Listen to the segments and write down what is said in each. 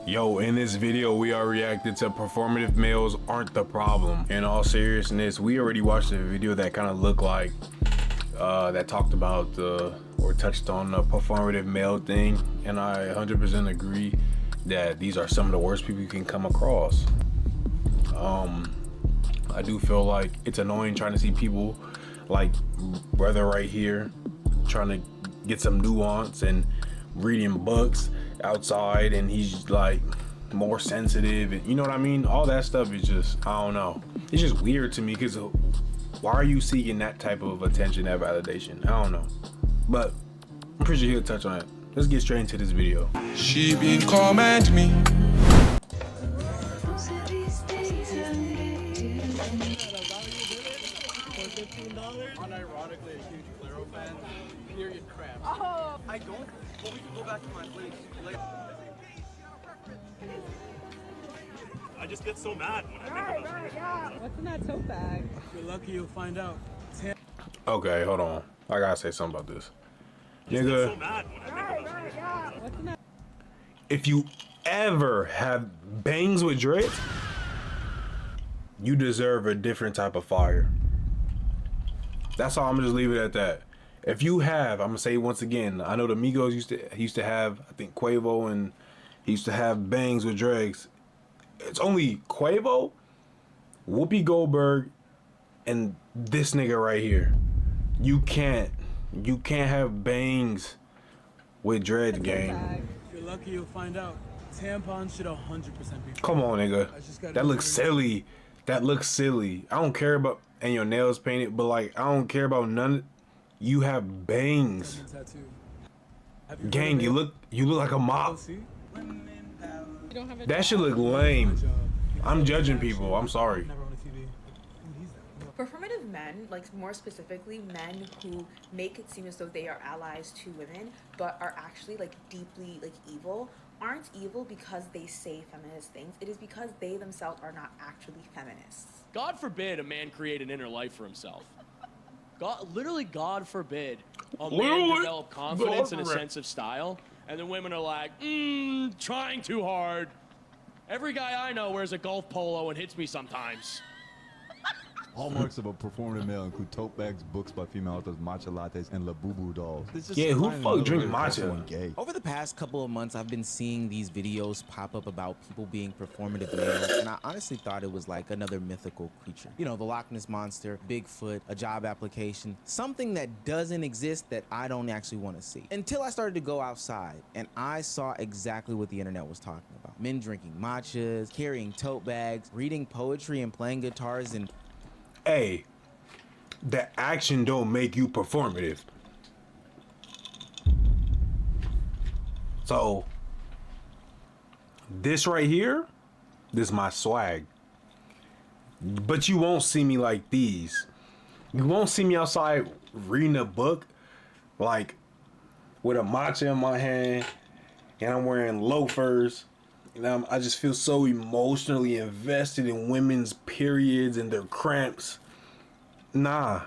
Yo, in this video, we are reacting to performative males aren't the problem. In all seriousness, we already watched a video that kind of looked like, that talked about or touched on the performative male thing. And I 100% agree that these are some of the worst people you can come across. I do feel like it's annoying trying to see people like brother right here trying to get some nuance and reading books outside, and he's like more sensitive, and you know what I mean. All that stuff is just, I don't know, it's just weird to me, because why are you seeking that type of attention, that validation? I don't know, but I'm pretty sure he'll touch on it. Let's get straight into this video. She been comment me. Unironically a huge Claro fan. Period crap. Oh! I don't. Well, we can go back to my place. I just get so mad when I think about it. What's in that tote bag? You're lucky you'll find out. Okay, hold on. I gotta say something about this. I just get Nigga, so mad when I think about it. What's in that? if you ever have bangs with dreads, you deserve a different type of fire. That's all. I'm gonna just leave it at that. If you have, I'm gonna say once again, I know the Migos used to have, I think Quavo, and he used to have bangs with dreads. It's only Quavo, Whoopi Goldberg, and this nigga right here. You can't have bangs with dreads, gang. You're lucky you'll find out. Tampons should 100% be. Come on, nigga. That looks silly. That looks silly. I don't care about, and your nails painted, but like, I don't care about none. You have bangs. Gang, you look like a mop. That should look lame. I'm judging people. I'm sorry. Performative men, like more specifically men who make it seem as though they are allies to women, but are actually like deeply like evil, aren't evil because they say feminist things. It is because they themselves are not actually feminists. God forbid a man create an inner life for himself. Literally, God forbid a man develop confidence and a sense of style, and then women are like, trying too hard. Every guy I know wears a golf polo and hits me sometimes. Hallmarks of a performative male include tote bags, books by female authors, matcha lattes, and Labubu dolls. Yeah, who fuck drink matcha? Gay. Over the past couple of months, I've been seeing these videos pop up about people being performative males, and I honestly thought it was like another mythical creature. You know, the Loch Ness Monster, Bigfoot, a job application, something that doesn't exist that I don't actually want to see. Until I started to go outside, and I saw exactly what the internet was talking about. Men drinking matchas, carrying tote bags, reading poetry, and playing guitars, and Hey, the action don't make you performative. So, this right here, this is my swag. But you won't see me like these. You won't see me outside reading a book, like with a matcha in my hand, and I'm wearing loafers. And I just feel so emotionally invested in women's periods and their cramps. Nah,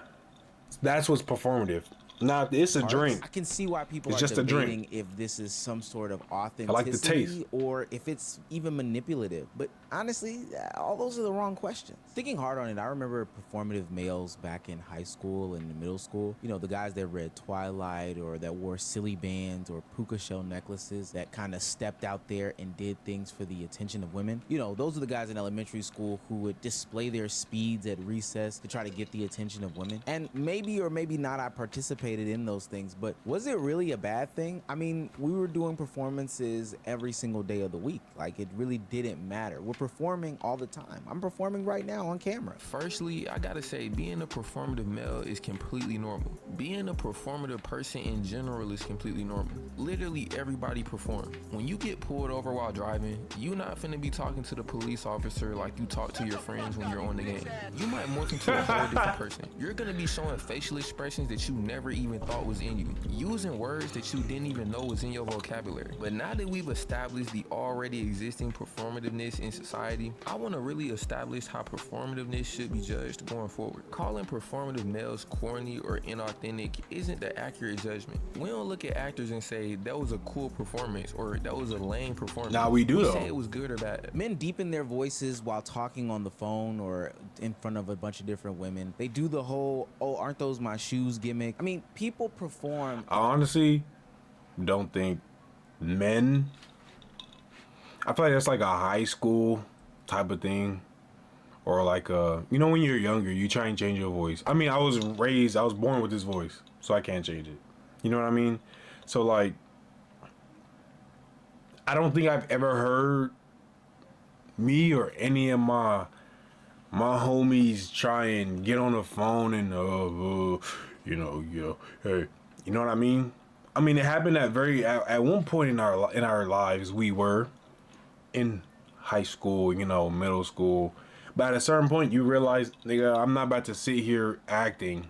that's what's performative. Nah, it's a drink. I can see why people It's are just a debating drink. if this is some sort of authenticity I like the taste. or if it's even manipulative. But honestly, all those are the wrong questions. Thinking hard on it, I remember performative males back in high school and middle school. You know, the guys that read Twilight or that wore silly bands or puka shell necklaces that kind of stepped out there and did things for the attention of women. You know, those are the guys in elementary school who would display their speeds at recess to try to get the attention of women. And maybe or maybe not I participated in those things, but was it really a bad thing? I mean, we were doing performances every single day of the week. Like, it really didn't matter. We're performing all the time. I'm performing right now on camera. Firstly, I gotta say, being a performative male is completely normal. Being a performative person in general is completely normal. Literally everybody performs. When you get pulled over while driving, you're not finna be talking to the police officer like you talk to your friends when you're on the game. You might morph into a whole different person. You're gonna be showing facial expressions that you never even thought was in you, using words that you didn't even know was in your vocabulary. But now that we've established the already existing performativeness in society, I want to really establish how performativeness should be judged going forward. Calling performative males corny or inauthentic isn't the accurate judgment. We don't look at actors and say that was a cool performance or that was a lame performance. Now we do though. Say it was good or bad. Men deepen their voices while talking on the phone or in front of a bunch of different women. They do the whole, oh, aren't those my shoes gimmick. I mean, people perform. I honestly don't think men, I feel like that's like a high school type of thing. Or like, you know, when you're younger, you try and change your voice. I mean, I was born with this voice, so I can't change it. You know what I mean? So like, I don't think I've ever heard me or any of my homies try and get on the phone and hey, you know what I mean? I mean, it happened at one point in our lives. We were in high school, you know, middle school, but at a certain point you realize, nigga, I'm not about to sit here acting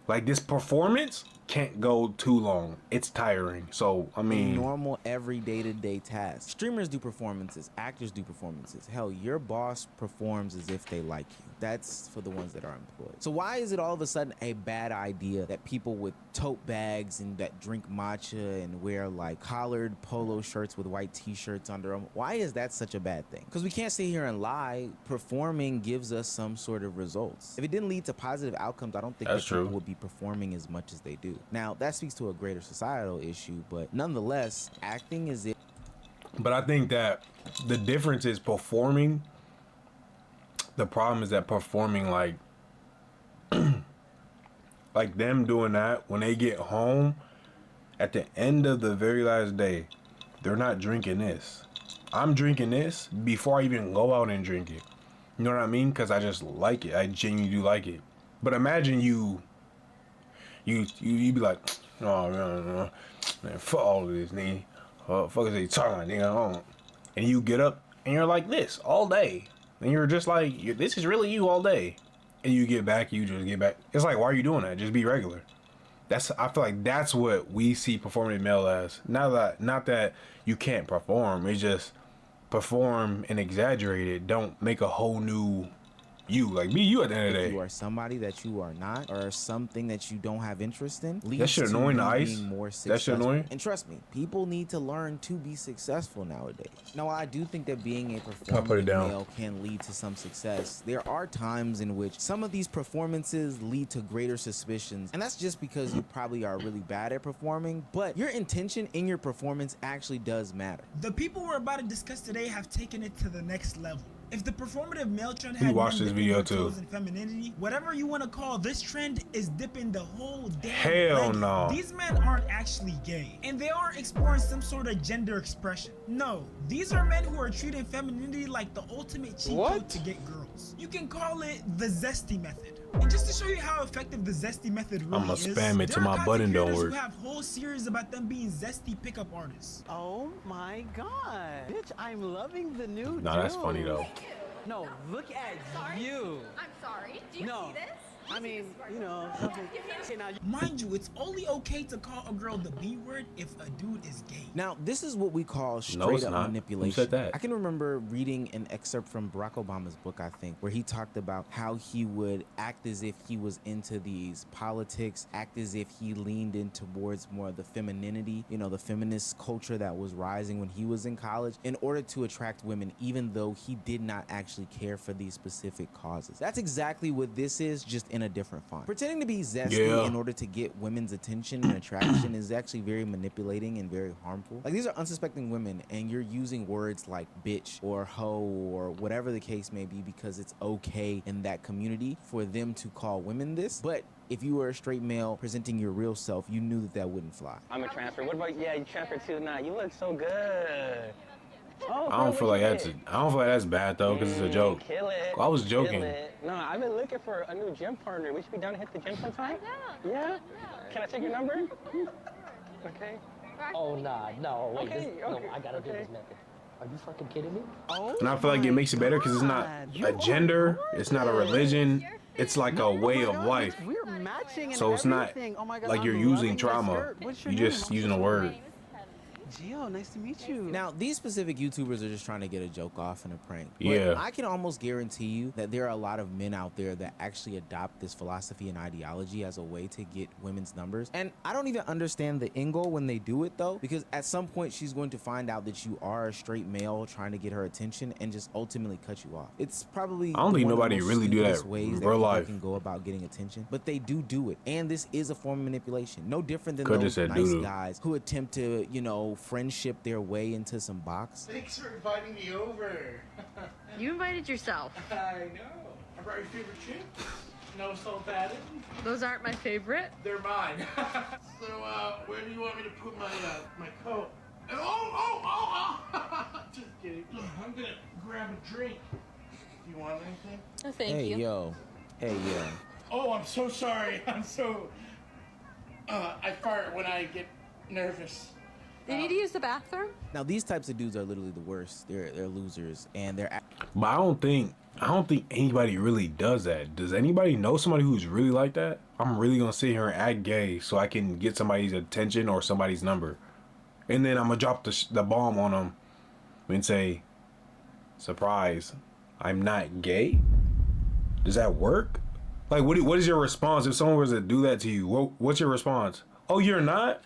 like this performance can't go too long. It's tiring. So, I mean, normal every day-to-day tasks. Streamers do performances, actors do performances. Hell, your boss performs as if they like you. That's for the ones that are employed. So why is it all of a sudden a bad idea that people with tote bags and that drink matcha and wear like collared polo shirts with white t-shirts under them, why is that such a bad thing? Because we can't sit here and lie. Performing gives us some sort of results. If it didn't lead to positive outcomes, I don't think that people would be performing as much as they do. Now, that speaks to a greater societal issue, but nonetheless, acting is it. But I think that the difference is performing. The problem is that performing, like, like them doing that, when they get home, at the end of the very last day, they're not drinking this. I'm drinking this before I even go out and drink it. You know what I mean? Because I just like it. I genuinely do like it. But imagine you be like, oh, man, fuck all of this, nigga. Fuck is they talking, nigga? And you get up and you're like this all day. And you're just like, this is really you all day. And you just get back. It's like, why are you doing that? Just be regular. I feel like that's what we see performative male as. Not that you can't perform. It's just perform and exaggerate it. Don't make a whole new you. Like, be you at the end of the day. If you are somebody that you are not, or something that you don't have interest in, that shit annoying the ice. That shit annoying. And trust me, people need to learn to be successful nowadays. Now, I do think that being a performative male can lead to some success. There are times in which some of these performances lead to greater suspicions, and that's just because you probably are really bad at performing, but your intention in your performance actually does matter. The people we're about to discuss today have taken it to the next level. If the performative male trend had watched this video too. And femininity, whatever you want to call this trend is dipping the whole damn hell leg. No. These men aren't actually gay, and they aren't exploring some sort of gender expression. No, these are men who are treating femininity like the ultimate cheat code to get girls. You can call it the zesty method. And just to show you how effective the zesty method really I'ma spam it to my button, don't work. Who have whole series about them being zesty pickup artists. Oh my god, bitch! I'm loving the new. Nah, that's funny though. No, look at you. I'm sorry. Do you see this? I mean, you know. Okay, now. Mind you, it's only okay to call a girl the B word if a dude is gay. Now, this is what we call straight up manipulation. Who said that? I can remember reading an excerpt from Barack Obama's book, I think, where he talked about how he would act as if he was into these politics, act as if he leaned in towards more of the femininity, you know, the feminist culture that was rising when he was in college, in order to attract women, even though he did not actually care for these specific causes. That's exactly what this is, just in a different font. Pretending to be zesty in order to get women's attention and attraction is actually very manipulating and very harmful. Like, these are unsuspecting women, and you're using words like bitch or hoe or whatever the case may be because it's okay in that community for them to call women this. But if you were a straight male presenting your real self, you knew that that wouldn't fly. I'm a transfer. What about, you transferred too? Nah, you look so good. Oh, I don't feel like that's bad though, because it's a joke. Kill it. I was joking. No, I've been looking for a new gym partner. We should be down to hit the gym sometime. Yeah. Can I take your number? Okay. Oh nah, no, wait. No, I gotta do this method. Are you fucking kidding me? And I feel like it makes it better because it's not a gender, it's not a religion, it's like a way of life. We're matching and So it's not everything. Oh my God, like you're I'm using loving trauma. my skirt. What's your You're name? just I'm using so a sorry. word. Gio, nice to meet you. Now, these specific YouTubers are just trying to get a joke off and a prank. But Yeah. I can almost guarantee you that there are a lot of men out there that actually adopt this philosophy and ideology as a way to get women's numbers. And I don't even understand the end goal when they do it, though, because at some point she's going to find out that you are a straight male trying to get her attention and just ultimately cut you off. It's probably I don't think one of the nobody most really do that stupidest ways in that real people life. can go about getting attention, but they do it. And this is a form of manipulation. No different than Coulda those said nice doo-doo. guys who attempt to, you know, friendship their way into some box. Thanks for inviting me over. You invited yourself. I know. I brought your favorite chips. No salt added. Those aren't my favorite. They're mine. So, where do you want me to put my my coat? Oh! Just kidding. Look, I'm gonna grab a drink. Do you want anything? Oh, thank Hey, you. yo. Hey, yo. Oh, I'm so sorry. I'm so. I fart when I get nervous. They need to use the bathroom? Now, these types of dudes are literally the worst. They're losers, and they're But I don't think anybody really does that. Does anybody know somebody who's really like that? I'm really gonna sit here and act gay so I can get somebody's attention or somebody's number, and then I'm gonna drop the bomb on them and say, "Surprise, I'm not gay." Does that work? Like, what is your response if someone was to do that to you? What's your response? Oh, you're not?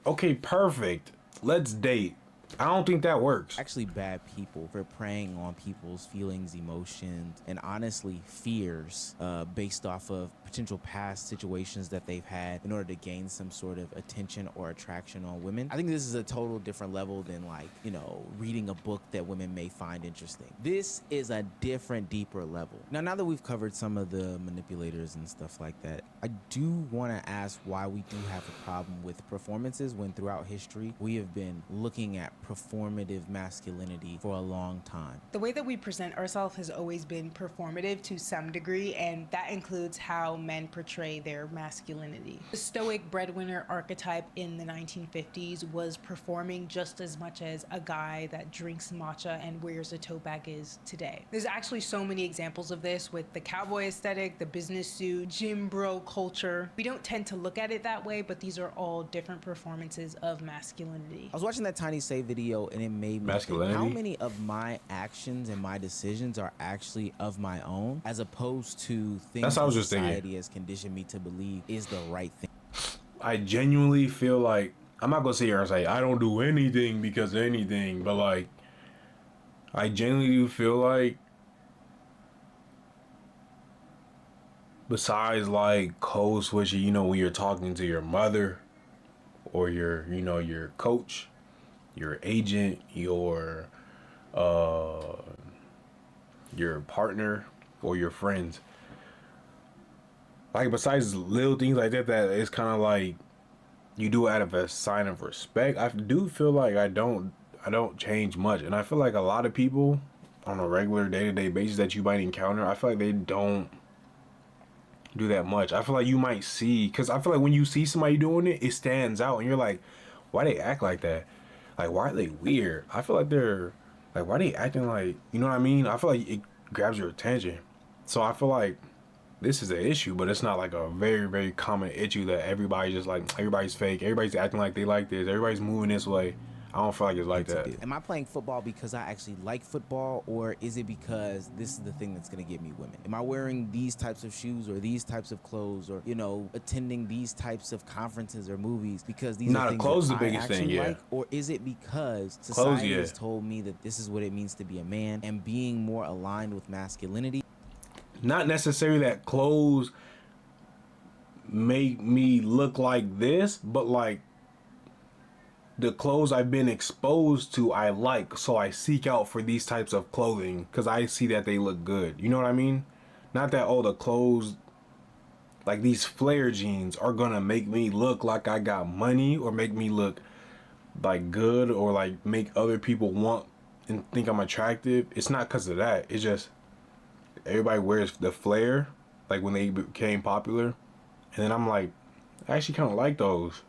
Okay, perfect. Let's date. I don't think that works. actually bad people for preying on people's feelings, emotions, and honestly fears based off of potential past situations that they've had in order to gain some sort of attention or attraction on women. I think this is a total different level than, like, you know, reading a book that women may find interesting. This is a different, deeper level. Now that we've covered some of the manipulators and stuff like that, I do want to ask why we do have a problem with performances when throughout history we have been looking at performative masculinity for a long time. The way that we present ourselves has always been performative to some degree, and that includes how men portray their masculinity. The stoic breadwinner archetype in the 1950s was performing just as much as a guy that drinks matcha and wears a tote bag is today. There's actually so many examples of this with the cowboy aesthetic, the business suit, gym bro culture. We don't tend to look at it that way, but these are all different performances of masculinity. I was watching that Tiny Say video and it made me think how many of my actions and my decisions are actually of my own as opposed to things That's what I was that just thinking. society has conditioned me to believe is the right thing. I genuinely feel like, I'm not gonna sit here and say I don't do anything because of anything, but like, I genuinely do feel like, besides like code switching, you know, when you're talking to your mother or your, you know, your coach, your agent, your partner or your friends, like, besides little things like that, that it's kind of like you do it out of a sign of respect. I do feel like I don't change much, and I feel like a lot of people on a regular day-to-day basis that you might encounter, I feel like they don't do that much. I feel like you might see, because I feel like when you see somebody doing it, it stands out and you're like, why they act like that? Like, why are they weird? I feel like they're like, why are they acting like, you know what I mean? I feel like it grabs your attention. So I feel like this is an issue, but it's not like a very, very common issue that everybody's just like, everybody's fake, everybody's acting like they like this, everybody's moving this way. I don't feel like it's like that. Am I playing football because I actually like football, or is it because this is the thing that's going to get me women? Am I wearing these types of shoes or these types of clothes, or, you know, attending these types of conferences or movies because these are things clothes that the I biggest thing, actually yeah. like? Or is it because Clothes, society yeah. has told me that this is what it means to be a man, and being more aligned with masculinity? Not necessarily that clothes make me look like this, but like the clothes I've been exposed to I like, so I seek out for these types of clothing because I see that they look good. You know what I mean? Not that, oh, the clothes, like these flare jeans are gonna make me look like I got money or make me look like good or like make other people want and think I'm attractive. It's not because of that. It's just everybody wears the flare like when they became popular, and then I'm like, I actually kind of like those.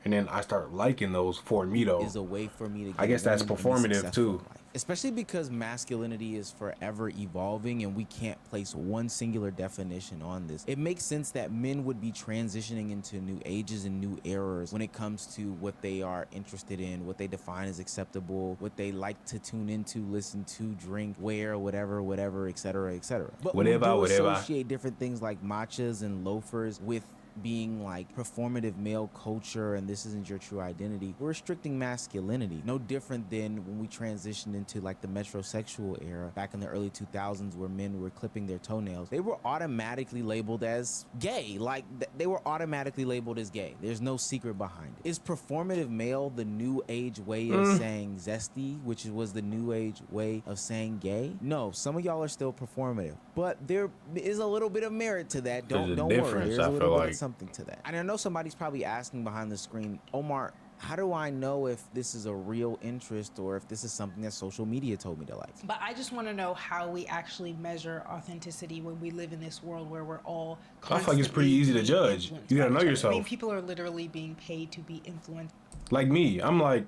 And then I start liking those for me though. Is a way for me to I guess that's get women and be performative successful too. in life. especially because masculinity is forever evolving and we can't place one singular definition on this. It makes sense that men would be transitioning into new ages and new eras when it comes to what they are interested in, what they define as acceptable, what they like to tune into, listen to, drink, wear, whatever, etc., etc. But we do associate different things like matchas and loafers with being like performative male culture and this isn't your true identity. We're restricting masculinity. No different than when we transitioned into like the metrosexual era back in the early 2000s where men were clipping their toenails. They were automatically labeled as gay. Like they were automatically labeled as gay. There's no secret behind it. Is performative male the new age way of saying zesty, which was the new age way of saying gay? No, some of y'all are still performative, but there is a little bit of merit to that. Don't worry. There's a little bit of something to that. And I know somebody's probably asking behind the screen, Omar, how do I know if this is a real interest or if this is something that social media told me to like? But I just want to know how we actually measure authenticity when we live in this world where we're all I feel like it's pretty easy to judge. You gotta know yourself. I mean, people are literally being paid to be influenced. Like me, I'm like,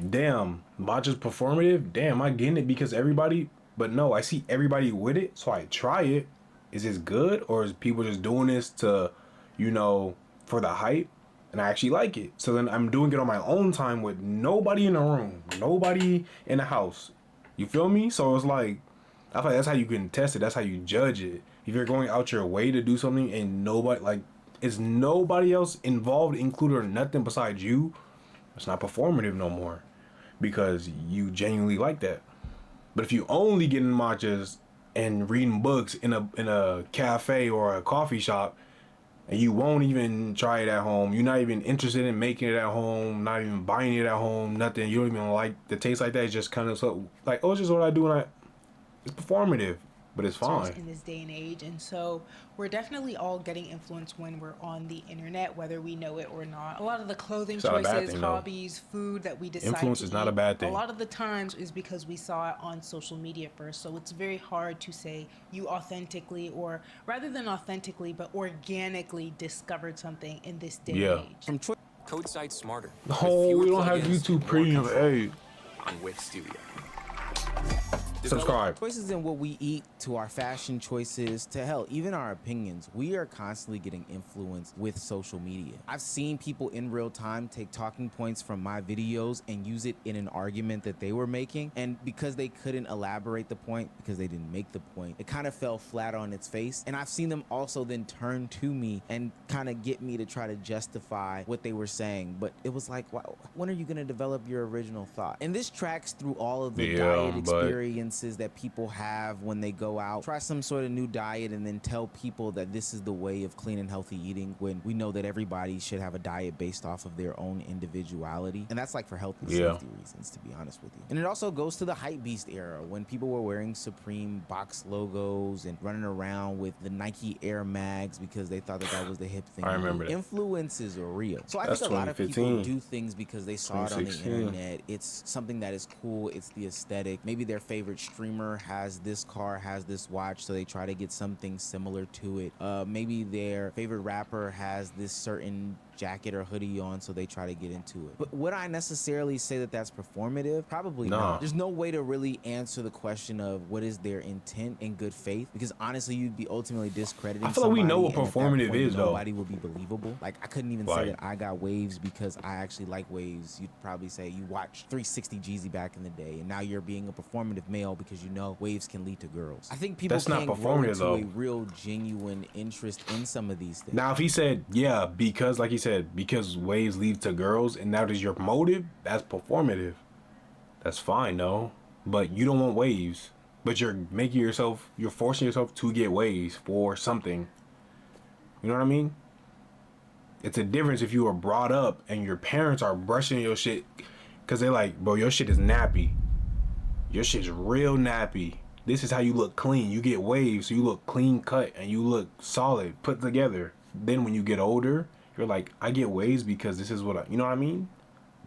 damn, matcha's performative? Damn, I getting it because everybody, but no, I see everybody with it, so I try it. Is this good or is people just doing this to, you know, for the hype? And I actually like it. So then I'm doing it on my own time with nobody in the room, nobody in the house. You feel me? So it's like, I feel like that's how you can test it. That's how you judge it. If you're going out your way to do something and nobody, like, is nobody else involved, included or nothing besides you, it's not performative no more because you genuinely like that. But if you only getting matchas and reading books in a cafe or a coffee shop, and you won't even try it at home, you're not even interested in making it at home, not even buying it at home, nothing, you don't even like the taste like that, it's just kind of so, like, oh, it's just what I do when it's performative, but it's fine. In this day and age, and so we're definitely all getting influenced when we're on the internet, whether we know it or not. A lot of the clothing choices, hobbies, food that we decide influence to is eat, not a bad thing. A lot of the times is because we saw it on social media first, so it's very hard to say you authentically, or rather than authentically, but organically discovered something in this day and age. Code site smarter. Oh, we don't have YouTube Premium. Hey. On Wix Studio. Subscribe. Choices in what we eat, to our fashion choices, to hell, even our opinions. We are constantly getting influenced with social media. I've seen people in real time take talking points from my videos and use it in an argument that they were making. And because they couldn't elaborate the point, because they didn't make the point, it kind of fell flat on its face. And I've seen them also then turn to me and kind of get me to try to justify what they were saying. But it was like, wow, when are you going to develop your original thought? And this tracks through all of the diet experiences that people have when they go out, try some sort of new diet, and then tell people that this is the way of clean and healthy eating, when we know that everybody should have a diet based off of their own individuality. And that's like for health and safety reasons, to be honest with you. And it also goes to the hype beast era, when people were wearing Supreme box logos and running around with the Nike Air Mags because they thought that that was the hip thing. I remember that. Influences are real. So I think a lot of people do things because they saw it on the internet. It's something that is cool. It's the aesthetic. Maybe their favorite streamer has this car, has this watch, so they try to get something similar to it. Maybe their favorite rapper has this certain jacket or hoodie on, so they try to get into it. But would I necessarily say that that's performative? Probably not. There's no way to really answer the question of what is their intent in good faith, because honestly, you'd be ultimately discrediting. I feel like we know what performative is, though. Nobody would be believable. Like, I couldn't even say that I got waves because I actually like waves. You'd probably say you watched 360 Jeezy back in the day, and now you're being a performative male because you know waves can lead to girls. I think people can't grow into a real genuine interest in some of these things. Now, if he said, yeah, because like he said, because waves lead to girls and that is your motive, that's performative. That's fine, though. But you don't want waves, but you're forcing yourself to get waves for something. You know what I mean? It's a difference if you were brought up and your parents are brushing your shit because they're like, bro, your shit is nappy. Your shit's real nappy. This is how you look clean. You get waves, so you look clean cut and you look solid, put together. Then when you get older, you're like, I get waves because this is what you know what I mean?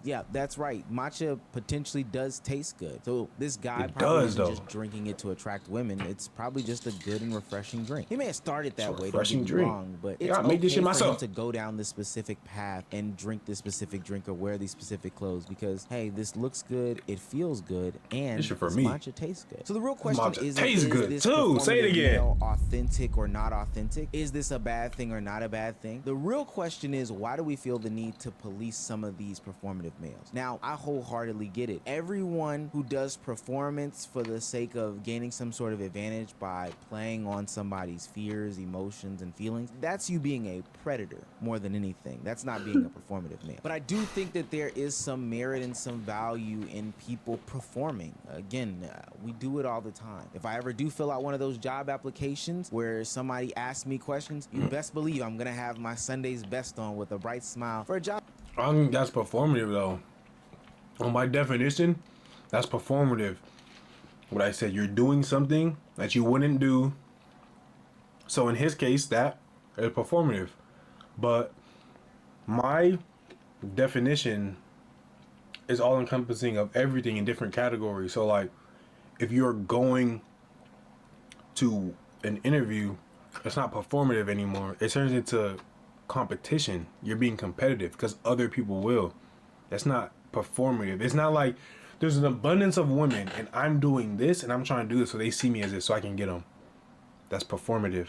Yeah, that's right. Matcha potentially does taste good. So this guy It probably does, isn't though. just drinking it to attract women. It's probably just a good and refreshing drink. He may have started that It's a way, don't get refreshing me drink. wrong, but Yeah, it's I make this okay shit for him myself. to go down this specific path and drink this specific drink or wear these specific clothes because, hey, this looks good, it feels good, and This shit for this me. matcha tastes good. So the real This question matcha is tastes good, this too. Say it performative again. male authentic or not authentic? Is this a bad thing or not a bad thing? The real question is, why do we feel the need to police some of these performative males? Now, I wholeheartedly get it. Everyone who does performance for the sake of gaining some sort of advantage by playing on somebody's fears, emotions, and feelings, that's you being a predator more than anything. That's not being a performative male. But I do think that there is some merit and some value in people performing. Again, we do it all the time. If I ever do fill out one of those job applications where somebody asks me questions, you best believe I'm gonna have my Sunday's best on with a bright smile for a job. I think that's performative, though. On my definition, that's performative. What I said, you're doing something that you wouldn't do. So in his case, that is performative. But my definition is all encompassing of everything in different categories. So like, if you're going to an interview, it's not performative anymore. It turns into competition. You're being competitive because other people will. That's not performative. It's not like there's an abundance of women and I'm doing this and I'm trying to do this so they see me as this so I can get them. That's performative.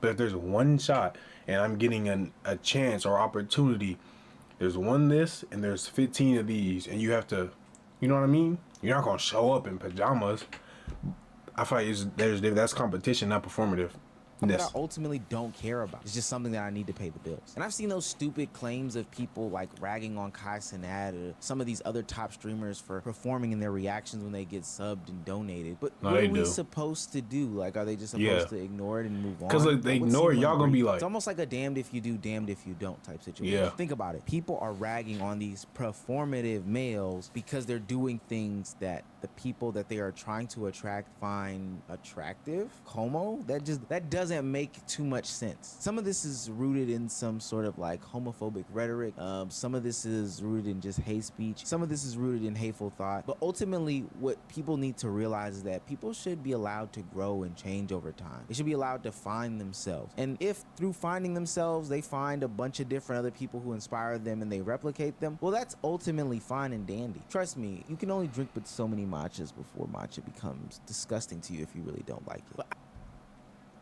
But if there's one shot and I'm getting a chance or opportunity, there's one this and there's 15 of these and you have to, you know what I mean? You're not gonna show up in pajamas. I feel like that's competition, not performative. That I ultimately don't care about. It's just something that I need to pay the bills. And I've seen those stupid claims of people like ragging on Kai Cenat or some of these other top streamers for performing in their reactions when they get subbed and donated. But No, what they are we do. supposed to do? Like, are they just supposed to ignore it and move on? 'Cause, like, they what's ignore it, even y'all gonna be breathe? like- It's almost like a damned if you do, damned if you don't type situation. Yeah. Think about it. People are ragging on these performative males because they're doing things that the people that they are trying to attract find attractive. Homo? That doesn't make too much sense. Some of this is rooted in some sort of like homophobic rhetoric. Some of this is rooted in just hate speech. Some of this is rooted in hateful thought. But ultimately, what people need to realize is that people should be allowed to grow and change over time. They should be allowed to find themselves. And if through finding themselves, they find a bunch of different other people who inspire them and they replicate them, well, that's ultimately fine and dandy. Trust me, you can only drink but so many matchas before matcha becomes disgusting to you if you really don't like it. But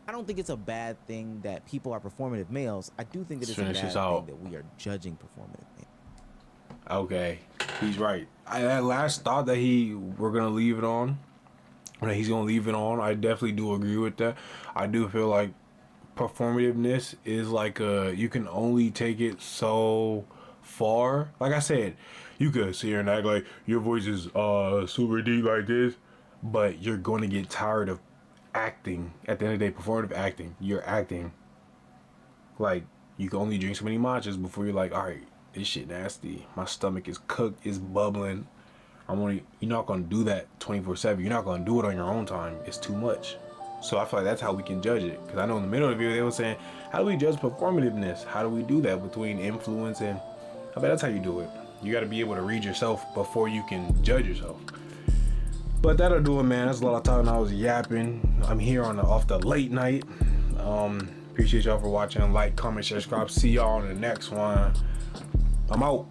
I don't think it's a bad thing that people are performative males. I do think that it's a bad thing that we are judging performative males. Okay, he's right. That last thought that we're gonna leave it on, that he's gonna leave it on, I definitely do agree with that. I do feel like performativeness is like you can only take it so far. Like I said, you could sit here and act like your voice is super deep like this, but you're going to get tired of acting. At the end of the day, performative acting, you're acting. Like, you can only drink so many matchas before you're like, all right, this shit nasty. My stomach is cooked, it's bubbling. You're not gonna do that 24/7. You're not gonna do it on your own time. It's too much. So I feel like that's how we can judge it. Because I know in the middle of the video they were saying, how do we judge performativeness? How do we do that between influence and? I bet that's how you do it. You got to be able to read yourself before you can judge yourself. But that'll do it, man. That's a lot of time I was yapping. I'm here off the late night. Appreciate y'all for watching. Like, comment, subscribe. See y'all on the next one. I'm out.